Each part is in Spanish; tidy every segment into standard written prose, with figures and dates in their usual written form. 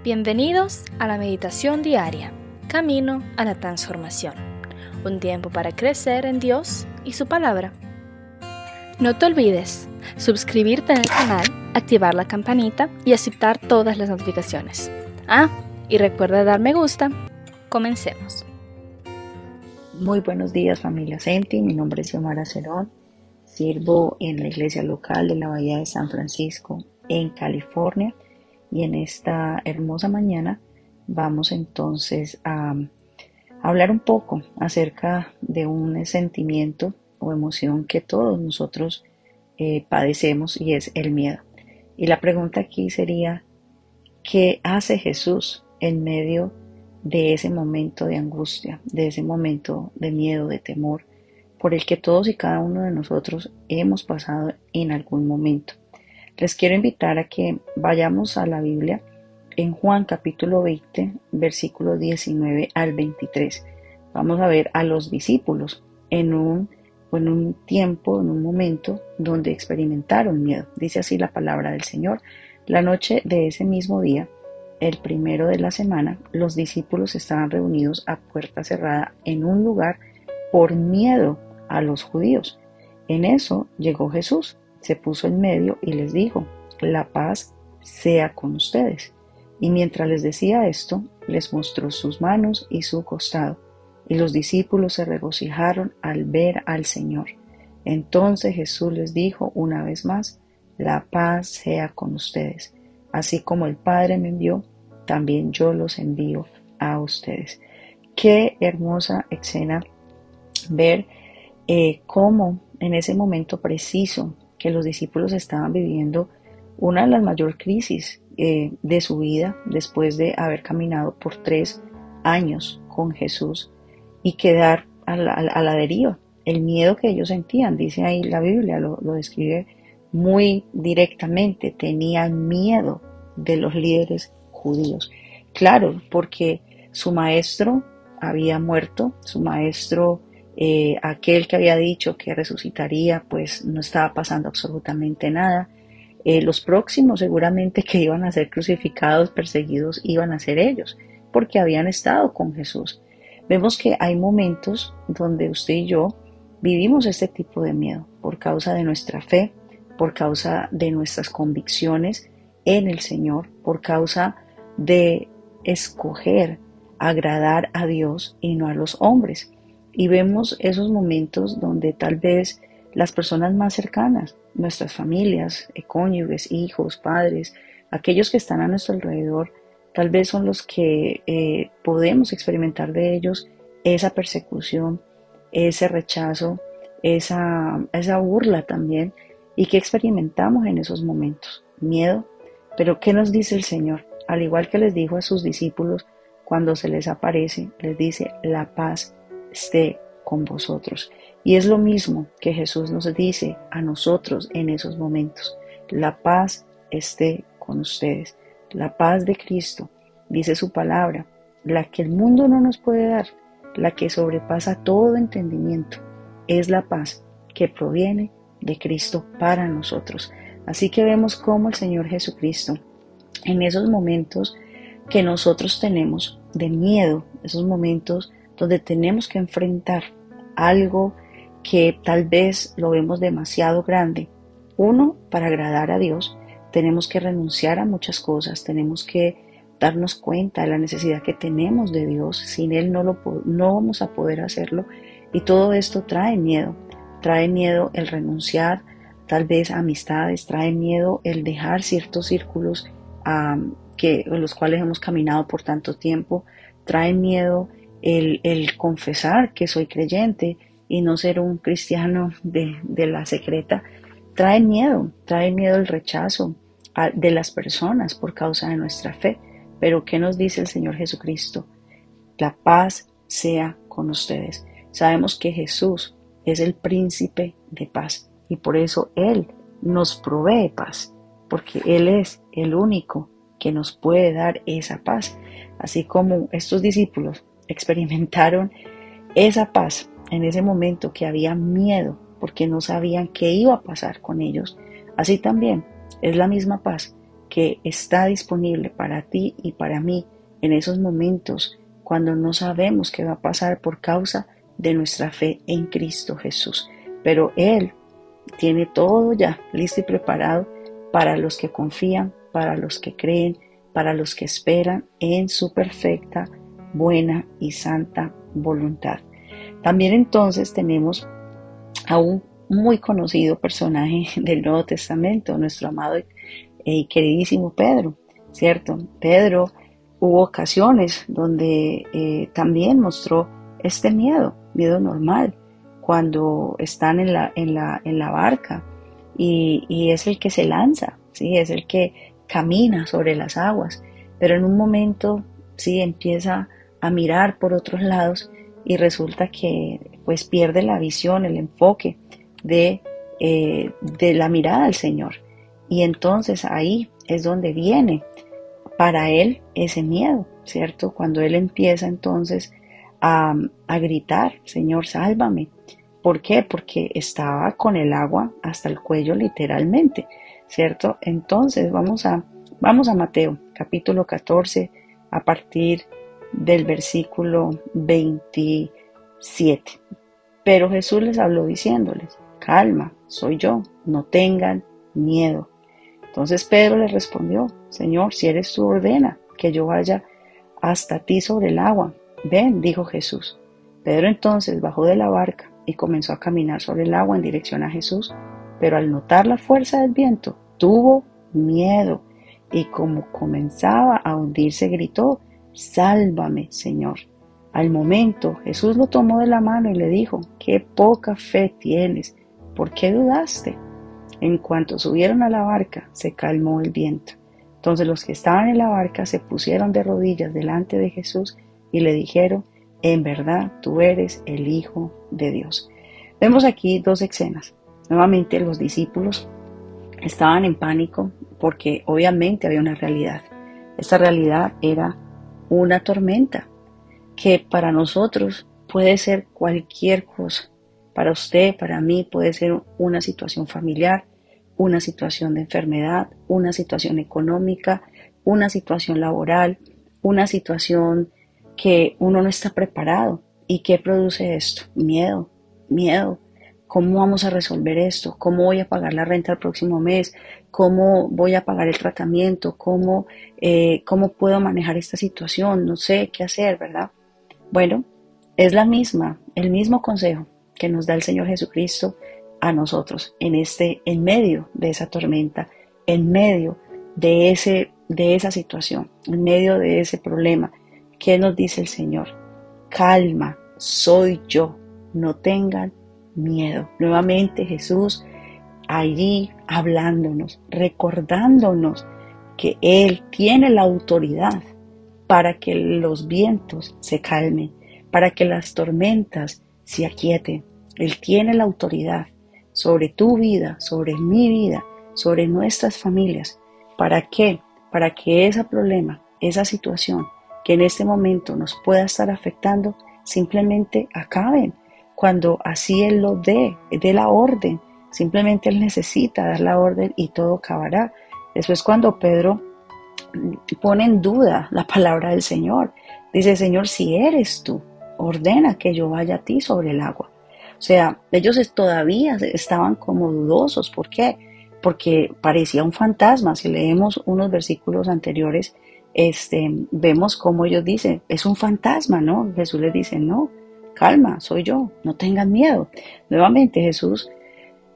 Bienvenidos a la meditación diaria, camino a la transformación. Un tiempo para crecer en Dios y su palabra. No te olvides suscribirte al canal, activar la campanita y aceptar todas las notificaciones. Y recuerda dar me gusta. Comencemos. Muy buenos días, familia Senti. Mi nombre es Xiomara Cerón. Sirvo en la iglesia local de la Bahía de San Francisco en California. Y en esta hermosa mañana vamos entonces a hablar un poco acerca de un sentimiento o emoción que todos nosotros padecemos, y es el miedo. Y la pregunta aquí sería, ¿qué hace Jesús en medio de ese momento de angustia, de ese momento de miedo, de temor, por el que todos y cada uno de nosotros hemos pasado en algún momento? Les quiero invitar a que vayamos a la Biblia en Juan capítulo 20, versículos 19 al 23. Vamos a ver a los discípulos en un tiempo, en un momento donde experimentaron miedo. Dice así la palabra del Señor. La noche de ese mismo día, el primero de la semana, los discípulos estaban reunidos a puerta cerrada en un lugar por miedo a los judíos. En eso llegó Jesús. Se puso en medio y les dijo: la paz sea con ustedes. Y mientras les decía esto, les mostró sus manos y su costado. Y los discípulos se regocijaron al ver al Señor. Entonces Jesús les dijo una vez más: la paz sea con ustedes. Así como el Padre me envió, también yo los envío a ustedes. Qué hermosa escena ver cómo en ese momento preciso que los discípulos estaban viviendo una de las mayores crisis de su vida, después de haber caminado por 3 años con Jesús y quedar a la deriva. El miedo que ellos sentían, dice ahí la Biblia, lo describe muy directamente: tenían miedo de los líderes judíos. Claro, porque su maestro había muerto, su maestro, aquel que había dicho que resucitaría, pues no estaba pasando absolutamente nada. Los próximos seguramente que iban a ser crucificados, perseguidos, iban a ser ellos, porque habían estado con Jesús. Vemos que hay momentos donde usted y yo vivimos este tipo de miedo por causa de nuestra fe, por causa de nuestras convicciones en el Señor, por causa de escoger agradar a Dios y no a los hombres. Y vemos esos momentos donde tal vez las personas más cercanas, nuestras familias, cónyuges, hijos, padres, aquellos que están a nuestro alrededor, tal vez son los que podemos experimentar de ellos esa persecución, ese rechazo, esa burla también. ¿Y qué experimentamos en esos momentos? Miedo. Pero ¿qué nos dice el Señor? Al igual que les dijo a sus discípulos cuando se les aparece, les dice: la paz esté con vosotros. Y es lo mismo que Jesús nos dice a nosotros en esos momentos: la paz esté con ustedes. La paz de Cristo, dice su palabra, la que el mundo no nos puede dar, la que sobrepasa todo entendimiento, es la paz que proviene de Cristo para nosotros. Así que vemos cómo el Señor Jesucristo, en esos momentos que nosotros tenemos de miedo, esos momentos donde tenemos que enfrentar algo que tal vez lo vemos demasiado grande, para agradar a Dios, tenemos que renunciar a muchas cosas, tenemos que darnos cuenta de la necesidad que tenemos de Dios. Sin Él no vamos a poder hacerlo, y todo esto trae miedo el renunciar tal vez a amistades, trae miedo el dejar ciertos círculos en los cuales hemos caminado por tanto tiempo, trae miedo el confesar que soy creyente y no ser un cristiano de la secreta. Trae miedo el rechazo de las personas por causa de nuestra fe. Pero ¿qué nos dice el Señor Jesucristo? La paz sea con ustedes. Sabemos que Jesús es el príncipe de paz, y por eso Él nos provee paz, porque Él es el único que nos puede dar esa paz. Así como estos discípulos experimentaron esa paz en ese momento que había miedo porque no sabían qué iba a pasar con ellos, así también es la misma paz que está disponible para ti y para mí en esos momentos cuando no sabemos qué va a pasar por causa de nuestra fe en Cristo Jesús. Pero Él tiene todo ya listo y preparado para los que confían, para los que creen, para los que esperan en su perfecta, buena y santa voluntad. También entonces tenemos a un muy conocido personaje del Nuevo Testamento, nuestro amado y queridísimo Pedro, ¿cierto? Pedro hubo ocasiones donde también mostró este miedo normal, cuando están en la barca y es el que se lanza, ¿sí? Es el que camina sobre las aguas, pero en un momento sí empieza a mirar por otros lados y resulta que pues pierde la visión, el enfoque de la mirada del Señor. Y entonces ahí es donde viene para él ese miedo, ¿cierto? Cuando él empieza entonces a gritar, Señor, sálvame. ¿Por qué? Porque estaba con el agua hasta el cuello literalmente, ¿cierto? Entonces vamos a Mateo, capítulo 14, a partir del versículo 27. Pero Jesús les habló diciéndoles, calma, soy yo, no tengan miedo. Entonces Pedro le respondió, Señor, si eres tú, ordena que yo vaya hasta ti sobre el agua. Ven, dijo Jesús. Pedro entonces bajó de la barca y comenzó a caminar sobre el agua en dirección a Jesús, pero al notar la fuerza del viento, tuvo miedo y como comenzaba a hundirse, gritó, sálvame, Señor. Al momento, Jesús lo tomó de la mano y le dijo, qué poca fe tienes, ¿por qué dudaste? En cuanto subieron a la barca, se calmó el viento. Entonces los que estaban en la barca se pusieron de rodillas delante de Jesús y le dijeron, en verdad tú eres el Hijo de Dios. Vemos aquí dos escenas. Nuevamente los discípulos estaban en pánico porque obviamente había una realidad. Esta realidad era una tormenta que para nosotros puede ser cualquier cosa. Para usted, para mí puede ser una situación familiar, una situación de enfermedad, una situación económica, una situación laboral, una situación que uno no está preparado. ¿Y qué produce esto? Miedo. ¿Cómo vamos a resolver esto? ¿Cómo voy a pagar la renta el próximo mes? ¿Cómo voy a pagar el tratamiento? ¿Cómo puedo manejar esta situación? No sé qué hacer, ¿verdad? Bueno, es el mismo consejo que nos da el Señor Jesucristo a nosotros en medio de esa tormenta, en medio de esa situación, en medio de ese problema. ¿Qué nos dice el Señor? Calma, soy yo, no tengan miedo. Nuevamente Jesús allí hablándonos, recordándonos que Él tiene la autoridad para que los vientos se calmen, para que las tormentas se aquieten. Él tiene la autoridad sobre tu vida, sobre mi vida, sobre nuestras familias. ¿Para qué? Para que ese problema, esa situación que en este momento nos pueda estar afectando, simplemente acaben. Cuando así Él lo dé la orden, simplemente Él necesita dar la orden y todo acabará. Después cuando Pedro pone en duda la palabra del Señor, dice, Señor, si eres tú, ordena que yo vaya a ti sobre el agua. O sea, ellos todavía estaban como dudosos. ¿Por qué? Porque parecía un fantasma. Si leemos unos versículos anteriores, vemos cómo ellos dicen, es un fantasma, ¿no? Jesús les dice, no, calma, soy yo, no tengan miedo. Nuevamente Jesús,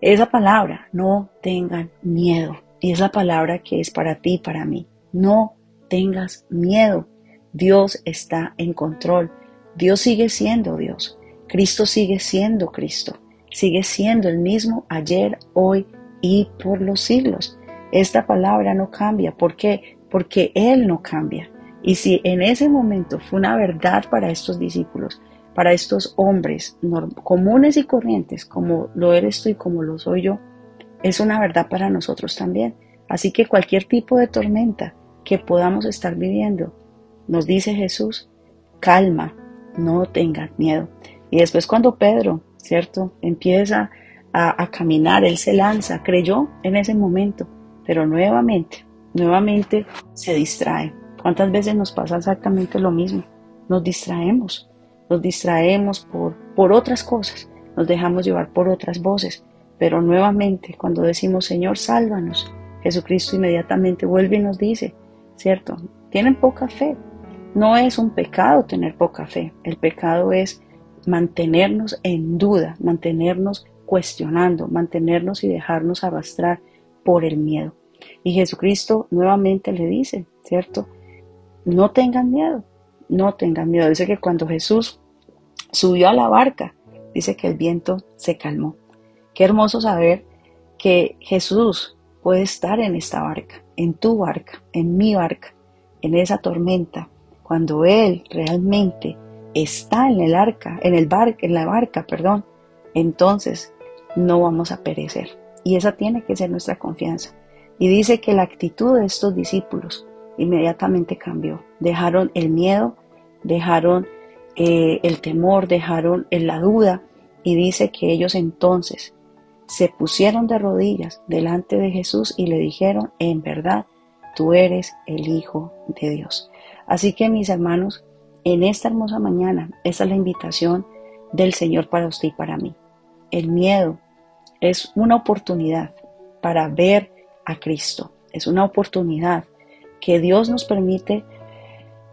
esa palabra, no tengan miedo, y es la palabra que es para ti y para mí. No tengas miedo. Dios está en control. Dios sigue siendo Dios. Cristo sigue siendo Cristo. Sigue siendo el mismo ayer, hoy y por los siglos. Esta palabra no cambia. ¿Por qué? Porque Él no cambia. Y si en ese momento fue una verdad para estos discípulos, para estos hombres comunes y corrientes, como lo eres tú y como lo soy yo, es una verdad para nosotros también. Así que cualquier tipo de tormenta que podamos estar viviendo, nos dice Jesús, calma, no tengan miedo. Y después cuando Pedro, ¿cierto?, empieza a caminar, él se lanza, creyó en ese momento, pero nuevamente nuevamente se distrae. ¿Cuántas veces nos pasa exactamente lo mismo? Nos distraemos por otras cosas, nos dejamos llevar por otras voces, pero nuevamente cuando decimos Señor, sálvanos, Jesucristo inmediatamente vuelve y nos dice, ¿cierto? Tienen poca fe. No es un pecado tener poca fe, el pecado es mantenernos en duda, mantenernos cuestionando, mantenernos y dejarnos arrastrar por el miedo. Y Jesucristo nuevamente le dice, ¿cierto? No tengan miedo, no tengan miedo. Dice que cuando Jesús subió a la barca, dice que el viento se calmó. Qué hermoso saber que Jesús puede estar en esta barca, en tu barca, en mi barca, en esa tormenta. Cuando Él realmente está en la barca, entonces no vamos a perecer. Y esa tiene que ser nuestra confianza. Y dice que la actitud de estos discípulos inmediatamente cambió. Dejaron el miedo, dejaron el temor, dejaron la duda. Y dice que ellos entonces se pusieron de rodillas delante de Jesús y le dijeron, en verdad, tú eres el Hijo de Dios. Así que mis hermanos, en esta hermosa mañana, esa es la invitación del Señor para usted y para mí. El miedo es una oportunidad para ver a Cristo. Es una oportunidad que Dios nos permite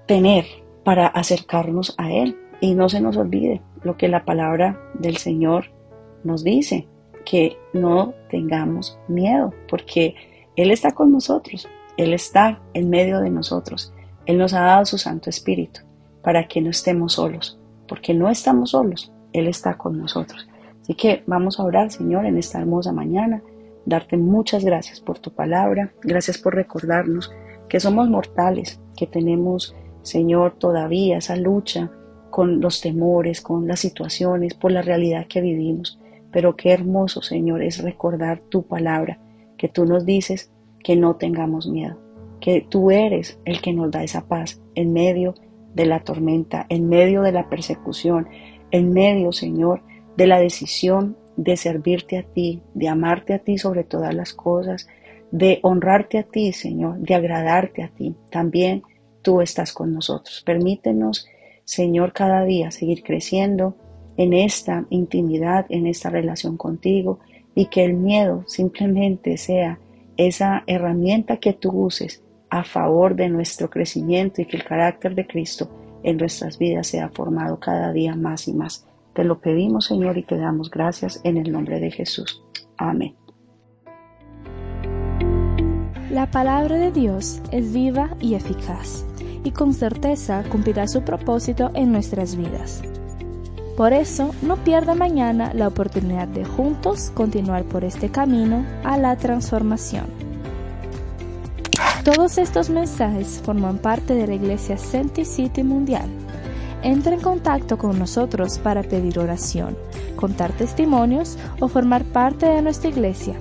tener para acercarnos a Él. Y no se nos olvide lo que la palabra del Señor nos dice, que no tengamos miedo, porque Él está con nosotros, Él está en medio de nosotros. Él nos ha dado su Santo Espíritu para que no estemos solos, porque no estamos solos, Él está con nosotros. Así que vamos a orar, Señor, en esta hermosa mañana, darte muchas gracias por tu palabra, gracias por recordarnos que somos mortales, que tenemos, Señor, todavía esa lucha con los temores, con las situaciones, por la realidad que vivimos. Pero qué hermoso, Señor, es recordar tu palabra, que tú nos dices que no tengamos miedo, que tú eres el que nos da esa paz en medio de la tormenta, en medio de la persecución, en medio, Señor, de la decisión de servirte a ti, de amarte a ti sobre todas las cosas, de honrarte a ti, Señor, de agradarte a ti. También tú estás con nosotros. Permítenos, Señor, cada día seguir creciendo en esta intimidad, en esta relación contigo, y que el miedo simplemente sea esa herramienta que tú uses a favor de nuestro crecimiento y que el carácter de Cristo en nuestras vidas sea formado cada día más y más. Te lo pedimos, Señor, y te damos gracias en el nombre de Jesús. Amén. La palabra de Dios es viva y eficaz, y con certeza cumplirá su propósito en nuestras vidas. Por eso, no pierda mañana la oportunidad de juntos continuar por este camino a la transformación. Todos estos mensajes forman parte de la Iglesia Senti City Mundial. Entra en contacto con nosotros para pedir oración, contar testimonios o formar parte de nuestra iglesia.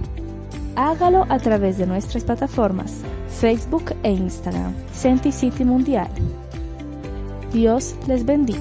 Hágalo a través de nuestras plataformas Facebook e Instagram, Senti City Mundial. Dios les bendiga.